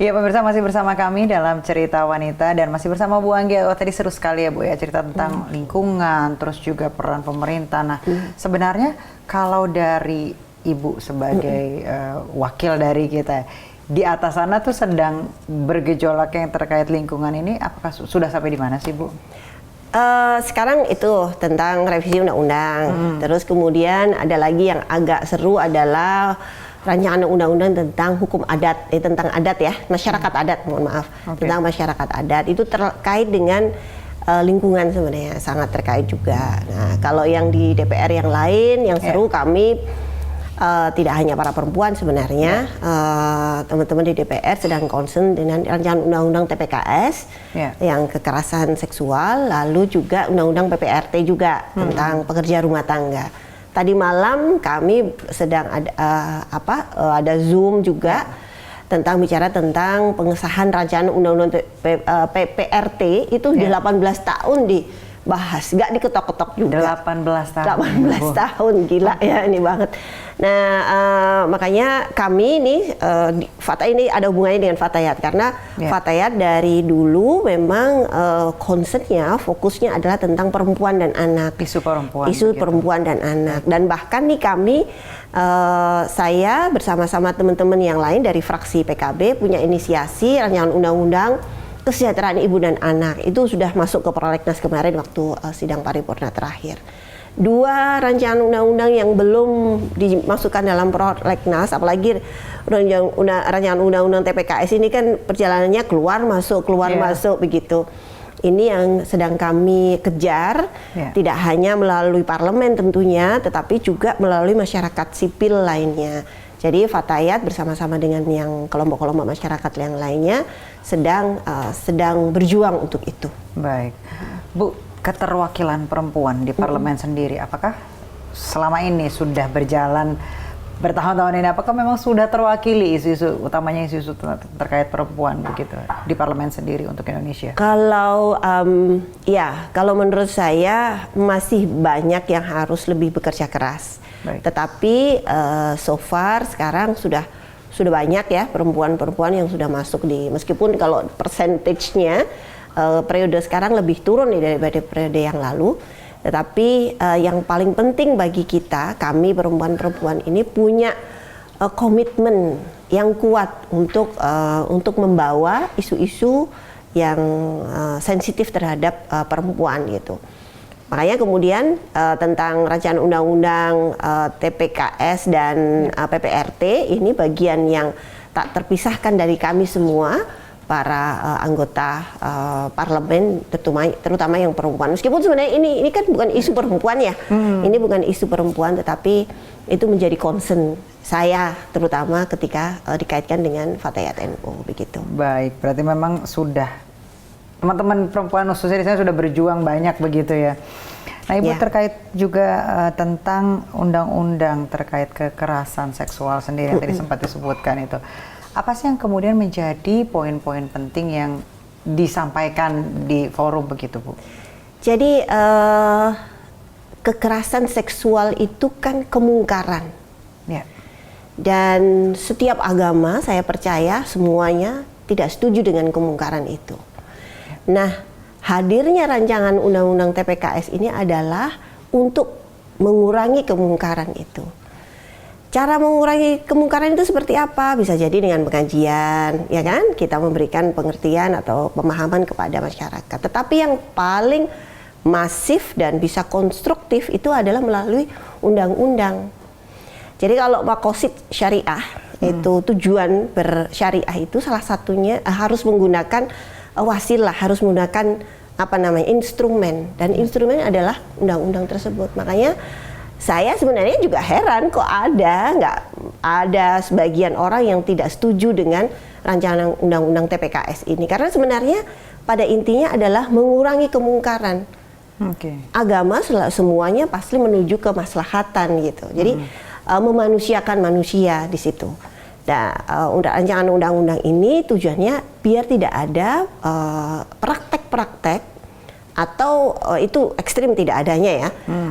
Iya, pemirsa, masih bersama kami dalam Cerita Wanita dan masih bersama Bu Anggi. Oh, tadi seru sekali ya Bu ya, cerita tentang lingkungan, terus juga peran pemerintah. Nah, sebenarnya kalau dari Ibu sebagai wakil dari kita, di atas sana tuh sedang bergejolak yang terkait lingkungan ini, apakah sudah sampai di mana sih Bu? Sekarang itu tentang revisi undang-undang. Terus kemudian ada lagi yang agak seru adalah rancangan undang-undang tentang hukum adat, tentang adat ya, masyarakat adat, mohon maaf, tentang masyarakat adat. Itu terkait dengan lingkungan sebenarnya, sangat terkait juga. Nah, kalau yang di DPR yang lain, yang seru kami tidak hanya para perempuan sebenarnya, teman-teman di DPR sedang concern dengan rancangan undang-undang TPKS yang kekerasan seksual, lalu juga undang-undang PPRT juga tentang pekerja rumah tangga. Tadi malam kami sedang ada Zoom juga bicara tentang pengesahan rancangan undang-undang PPRT itu 18 tahun dibahas, nggak diketok-ketok juga. 18 tahun. 18 tahun, gila ya ini banget. Nah, makanya kami ini Fatayat ini ada hubungannya dengan Fatayat karena Fatayat dari dulu memang concernnya, fokusnya adalah tentang perempuan dan anak, isu perempuan, perempuan dan anak. Dan bahkan nih kami saya bersama-sama teman-teman yang lain dari fraksi PKB punya inisiasi rancangan undang-undang kesejahteraan ibu dan anak. Itu sudah masuk ke prolegnas kemarin waktu sidang paripurna terakhir. 2 rancangan undang-undang yang belum dimasukkan dalam prolegnas, apalagi rancangan undang-undang TPKS ini kan perjalanannya keluar masuk begitu. Ini yang sedang kami kejar, tidak hanya melalui parlemen tentunya, tetapi juga melalui masyarakat sipil lainnya. Jadi Fatayat bersama-sama dengan yang kelompok-kelompok masyarakat yang lainnya sedang berjuang untuk itu. Baik, Bu, keterwakilan perempuan di parlemen sendiri, apakah selama ini sudah berjalan bertahun-tahun ini, apakah memang sudah terwakili isu-isu utamanya isu-isu terkait perempuan begitu di parlemen sendiri untuk Indonesia? Kalau kalau menurut saya masih banyak yang harus lebih bekerja keras. Tetapi so far sekarang sudah banyak ya perempuan-perempuan yang sudah masuk meskipun kalau persentasenya periode sekarang lebih turun daripada periode yang lalu, tetapi yang paling penting bagi kita, kami perempuan-perempuan ini punya komitmen yang kuat untuk membawa isu-isu yang sensitif terhadap perempuan gitu. Makanya kemudian tentang rancangan undang-undang TPKS dan PPRT ini bagian yang tak terpisahkan dari kami semua, para anggota parlemen, terutama yang perempuan. Meskipun sebenarnya ini kan bukan isu perempuan ya, ini bukan isu perempuan, tetapi itu menjadi concern saya terutama ketika dikaitkan dengan Fatayat NU begitu. Baik, berarti memang sudah teman-teman perempuan khususnya di sana sudah berjuang banyak begitu ya. Nah, Ibu terkait juga tentang undang-undang terkait kekerasan seksual sendiri yang tadi sempat disebutkan itu. Apa sih yang kemudian menjadi poin-poin penting yang disampaikan di forum begitu, Bu? Jadi kekerasan seksual itu kan kemungkaran. Dan setiap agama saya percaya semuanya tidak setuju dengan kemungkaran itu. Nah, hadirnya rancangan undang-undang TPKS ini adalah untuk mengurangi kemungkaran itu. Cara mengurangi kemungkaran itu seperti apa? Bisa jadi dengan pengajian, ya kan? Kita memberikan pengertian atau pemahaman kepada masyarakat. Tetapi yang paling masif dan bisa konstruktif itu adalah melalui undang-undang. Jadi kalau makosid syariah, itu tujuan bersyariah itu salah satunya harus menggunakan wasilah, harus menggunakan instrumen. Dan instrumen adalah undang-undang tersebut. Makanya saya sebenarnya juga heran kok ada sebagian orang yang tidak setuju dengan rancangan undang-undang TPKS ini, karena sebenarnya pada intinya adalah mengurangi kemungkaran. Agama semuanya pasti menuju kemaslahatan gitu. Jadi memanusiakan manusia di situ. Nah, rancangan undang-undang ini tujuannya biar tidak ada praktek-praktek atau itu ekstrim tidak adanya ya,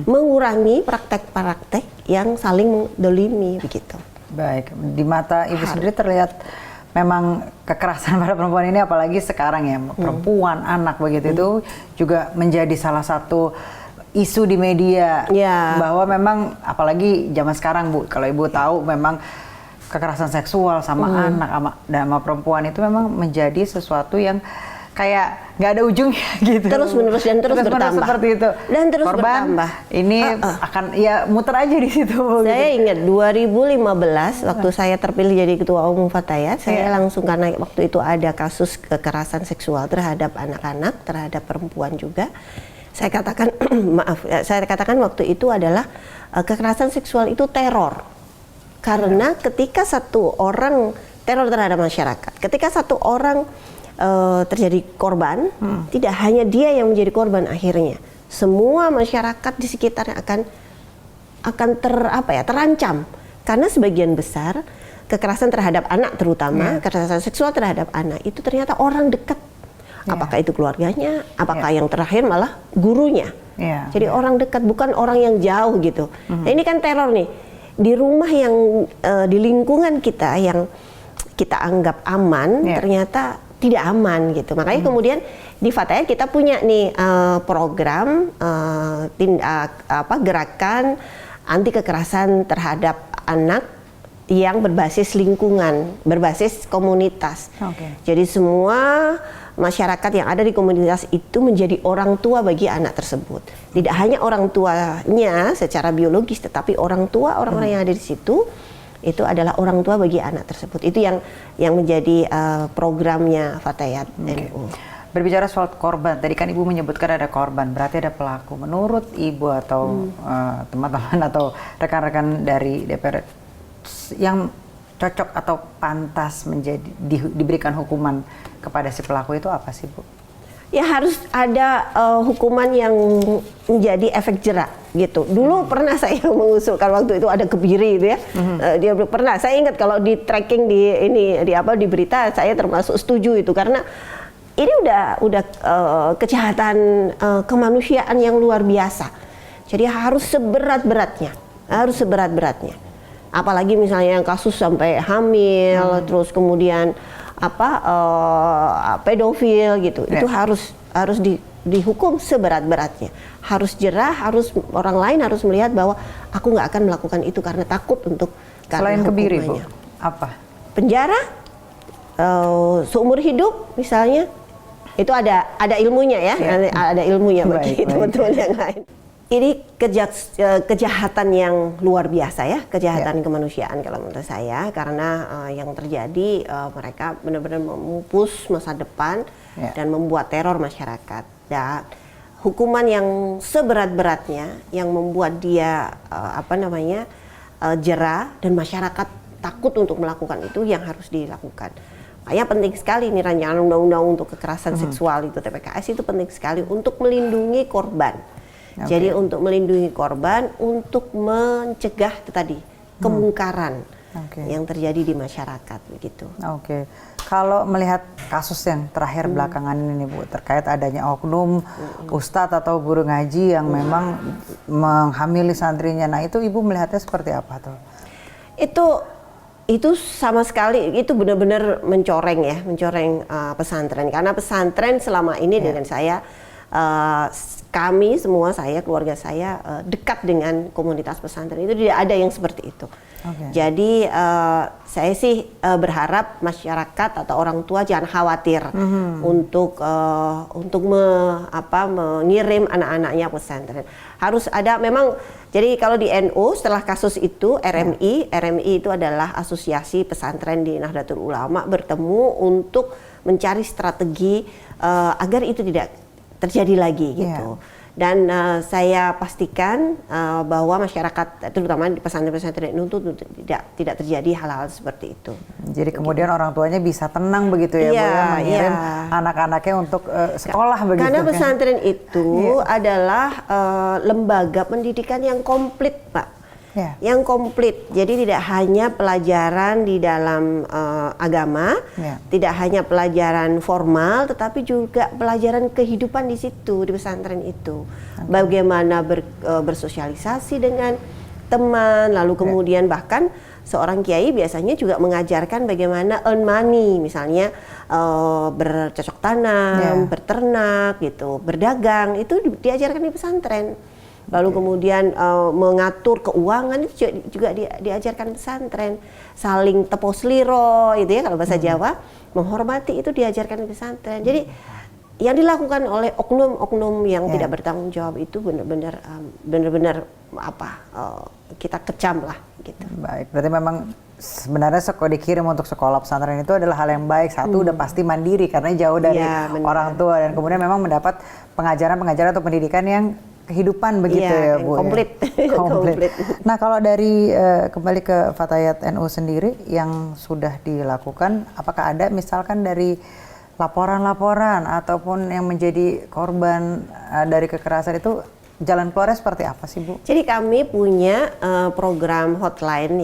mengurangi praktek-praktek yang saling mendolimi begitu. Baik, di mata Ibu sendiri terlihat memang kekerasan pada perempuan ini, apalagi sekarang ya, perempuan, anak begitu itu juga menjadi salah satu isu di media. Bahwa memang apalagi zaman sekarang Bu, kalau Ibu tahu memang kekerasan seksual sama anak dan sama perempuan itu memang menjadi sesuatu yang kayak nggak ada ujungnya gitu. Terus menerus dan terus bertambah. Seperti itu. Dan terus korban bertambah. Ini akan ya muter aja di situ. Saya ingat 2015 waktu saya terpilih jadi ketua umum Fatayat, saya langsung, karena waktu itu ada kasus kekerasan seksual terhadap anak-anak, terhadap perempuan juga. Saya katakan saya katakan waktu itu adalah kekerasan seksual itu teror. Karena ketika satu orang teror terhadap masyarakat, ketika satu orang terjadi korban, tidak hanya dia yang menjadi korban akhirnya, semua masyarakat di sekitarnya akan terancam, karena sebagian besar kekerasan terhadap anak, terutama kekerasan seksual terhadap anak itu ternyata orang dekat, apakah itu keluarganya, apakah yang terakhir malah gurunya, jadi orang dekat, bukan orang yang jauh gitu. Nah, ini kan teror nih di rumah yang di lingkungan kita yang kita anggap aman, ternyata tidak aman gitu. Makanya kemudian di Fatayat kita punya nih program gerakan anti kekerasan terhadap anak yang berbasis lingkungan, berbasis komunitas. Jadi semua masyarakat yang ada di komunitas itu menjadi orang tua bagi anak tersebut. Tidak hanya orang tuanya secara biologis, tetapi orang tua, orang-orang yang ada di situ itu adalah orang tua bagi anak tersebut. Itu yang menjadi programnya Fatayat NU. Berbicara soal korban, tadi kan Ibu menyebutkan ada korban, berarti ada pelaku. Menurut Ibu atau teman-teman atau rekan-rekan dari DPR yang cocok atau pantas diberikan hukuman kepada si pelaku itu apa sih, Bu? Ya harus ada hukuman yang menjadi efek jerak gitu. Dulu pernah saya mengusulkan waktu itu ada Kebiri itu ya. Dia pernah, saya ingat kalau di tracking di berita saya termasuk setuju itu, karena ini udah kejahatan kemanusiaan yang luar biasa. Jadi harus seberat-beratnya, Apalagi misalnya yang kasus sampai hamil, terus kemudian pedofil gitu, itu harus dihukum seberat-beratnya, harus jerah, harus orang lain harus melihat bahwa aku nggak akan melakukan itu karena takut untuk selain Kebiri, Bu, apa? Penjara, seumur hidup misalnya, itu ada ilmunya ya, ada ilmunya bagi teman-teman yang lain. Ini kejahatan yang luar biasa ya, kejahatan kemanusiaan kalau menurut saya, karena yang terjadi mereka benar-benar memupus masa depan dan membuat teror masyarakat. Dan hukuman yang seberat-beratnya yang membuat dia jera dan masyarakat takut untuk melakukan itu yang harus dilakukan. Makanya penting sekali nih rancangan undang-undang untuk kekerasan seksual itu TPKS itu penting sekali untuk melindungi korban. Jadi untuk melindungi korban, untuk mencegah itu tadi kemungkaran yang terjadi di masyarakat begitu. Kalau melihat kasus yang terakhir belakangan ini, Bu, terkait adanya oknum ustadz atau guru ngaji yang memang menghamili santrinya, nah itu Ibu melihatnya seperti apa tuh? Itu sama sekali itu benar-benar mencoreng pesantren, karena pesantren selama ini dengan saya kami semua, keluarga saya dekat dengan komunitas pesantren, itu tidak ada yang seperti itu. Jadi saya sih berharap masyarakat atau orang tua jangan khawatir untuk mengirim anak-anaknya pesantren. Harus ada memang. Jadi kalau di NU setelah kasus itu RMI itu adalah Asosiasi Pesantren di Nahdlatul Ulama bertemu untuk mencari strategi agar itu tidak terjadi lagi gitu. Dan saya pastikan bahwa masyarakat, terutama di pesantren-pesantren itu tidak terjadi hal-hal seperti itu. Jadi kemudian orang tuanya bisa tenang begitu ya, Bu, ya, mengirim anak-anaknya untuk sekolah begitu. Karena pesantren itu adalah lembaga pendidikan yang komplit, Pak. Yang komplit. Jadi tidak hanya pelajaran di dalam agama, tidak hanya pelajaran formal, tetapi juga pelajaran kehidupan di situ, di pesantren itu. Bagaimana bersosialisasi dengan teman, lalu kemudian bahkan seorang kiai biasanya juga mengajarkan bagaimana earn money, misalnya bercocok tanam, berternak gitu, berdagang, itu diajarkan di pesantren. Lalu kemudian mengatur keuangan itu juga diajarkan pesantren. Saling teposliro itu ya kalau bahasa Jawa, menghormati itu diajarkan di pesantren. Jadi yang dilakukan oleh oknum-oknum yang tidak bertanggung jawab itu benar-benar kita kecam lah gitu. Baik, berarti memang sebenarnya dikirim untuk sekolah pesantren itu adalah hal yang baik. Satu udah pasti mandiri karena jauh dari orang tua, dan kemudian memang mendapat pengajaran atau pendidikan yang kehidupan begitu ya Bu. Komplit. Komplit. Nah, kalau dari kembali ke Fatayat NU sendiri yang sudah dilakukan, apakah ada misalkan dari laporan-laporan ataupun yang menjadi korban dari kekerasan itu jalan keluarnya seperti apa sih Bu? Jadi kami punya program hotline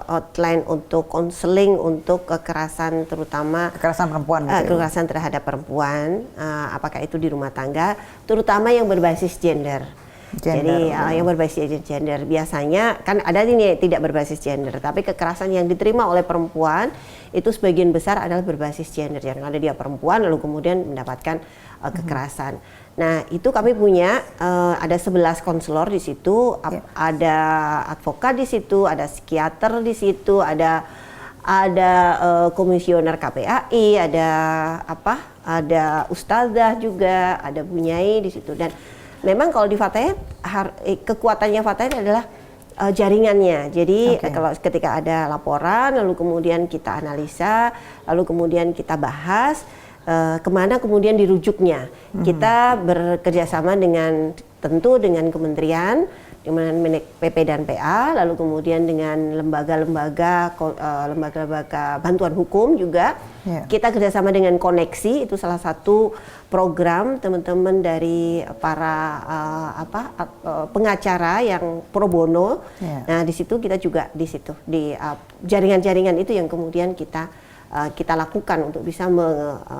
hotline untuk konseling untuk kekerasan, terutama kekerasan perempuan gitu kekerasan terhadap perempuan, apakah itu di rumah tangga, terutama yang berbasis gender. Jadi yang berbasis gender biasanya kan ada ini tidak berbasis gender, tapi kekerasan yang diterima oleh perempuan itu sebagian besar adalah berbasis gender, yang ada dia perempuan lalu kemudian mendapatkan kekerasan. Nah, itu kami punya ada 11 konselor di situ, ada advokat di situ, ada psikiater di situ, ada komisioner KPAI, ada ustazah juga, ada bunyai di situ. Dan memang kalau di Fatayat kekuatannya Fatayat adalah jaringannya. Jadi kalau ketika ada laporan lalu kemudian kita analisa, lalu kemudian kita bahas kemana kemudian dirujuknya. Kita bekerjasama tentu dengan kementerian, dengan PP dan PA, lalu kemudian dengan lembaga-lembaga bantuan hukum juga. Kita kerjasama dengan Koneksi, itu salah satu program teman-teman dari para pengacara yang pro bono. Nah, di situ kita juga di jaringan-jaringan itu yang kemudian kita lakukan untuk bisa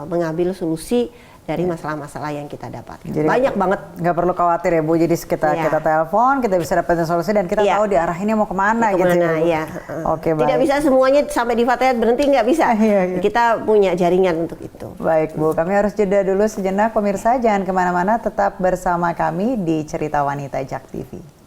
mengambil solusi dari masalah-masalah yang kita dapatkan. Jadi banyak banget. Nggak perlu khawatir ya Bu, jadi kita telepon, kita bisa dapetin solusi dan kita tahu diarahinnya mau kemana gitu ya Bu. Oke, baik. Tidak bisa semuanya sampai di Fatayat berhenti, nggak bisa. Kita punya jaringan untuk itu. Baik Bu, kami harus jeda dulu sejenak pemirsa, jangan kemana-mana, tetap bersama kami di Cerita Wanita JAK TV.